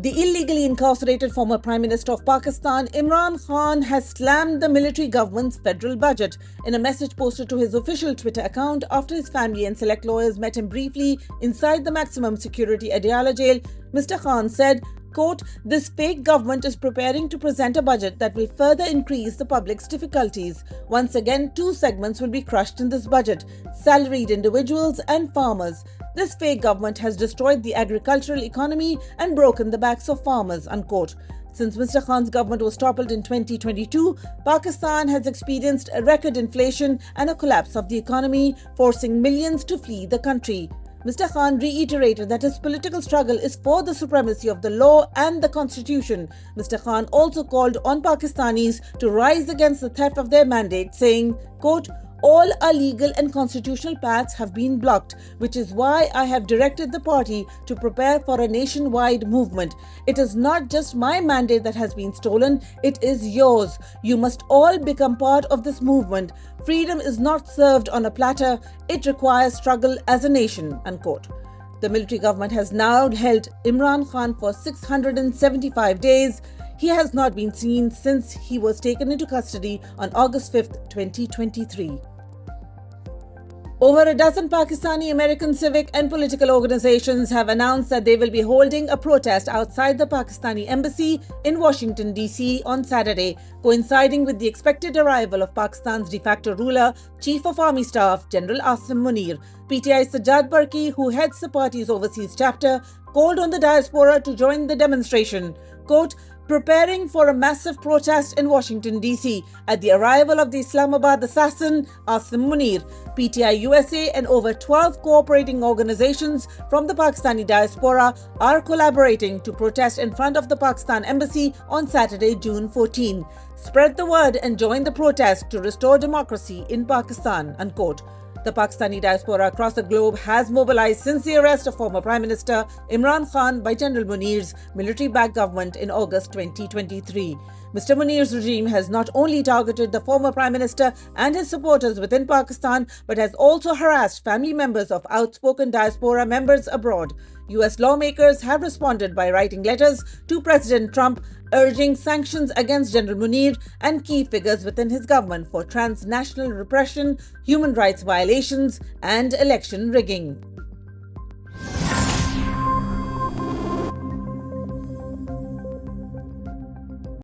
The illegally incarcerated former Prime Minister of Pakistan, Imran Khan, has slammed the military government's federal budget. In a message posted to his official Twitter account after his family and select lawyers met him briefly inside the maximum security Adiala jail, Mr. Khan said, quote, "This fake government is preparing to present a budget that will further increase the public's difficulties. Once again, two segments will be crushed in this budget: salaried individuals and farmers. This fake government has destroyed the agricultural economy and broken the backs of farmers," unquote. Since Mr. Khan's government was toppled in 2022, Pakistan has experienced a record inflation and a collapse of the economy, forcing millions to flee the country. Mr. Khan reiterated that his political struggle is for the supremacy of the law and the constitution. Mr. Khan also called on Pakistanis to rise against the theft of their mandate, saying, quote, "All our legal and constitutional paths have been blocked, which is why I have directed the party to prepare for a nationwide movement. It is not just my mandate that has been stolen, it is yours. You must all become part of this movement. Freedom is not served on a platter, it requires struggle as a nation," unquote. The military government has now held Imran Khan for 675 days. He has not been seen since he was taken into custody on August 5th, 2023. Over a dozen Pakistani American civic and political organizations have announced that they will be holding a protest outside the Pakistani embassy in Washington, D.C. on Saturday, coinciding with the expected arrival of Pakistan's de facto ruler, Chief of Army Staff General Asim Munir. PTI's Sajjad Barki, who heads the party's overseas chapter, called on the diaspora to join the demonstration. Quote, "Preparing for a massive protest in Washington, D.C. at the arrival of the Islamabad assassin Asim Munir. PTI USA and over 12 cooperating organizations from the Pakistani diaspora are collaborating to protest in front of the Pakistan embassy on Saturday, June 14. Spread the word and join the protest to restore democracy in Pakistan," unquote. The Pakistani diaspora across the globe has mobilized since the arrest of former Prime Minister Imran Khan by General Munir's military-backed government in August 2023. Mr. Munir's regime has not only targeted the former Prime Minister and his supporters within Pakistan, but has also harassed family members of outspoken diaspora members abroad. US lawmakers have responded by writing letters to President Trump urging sanctions against General Munir and key figures within his government for transnational repression, human rights violations, and election rigging.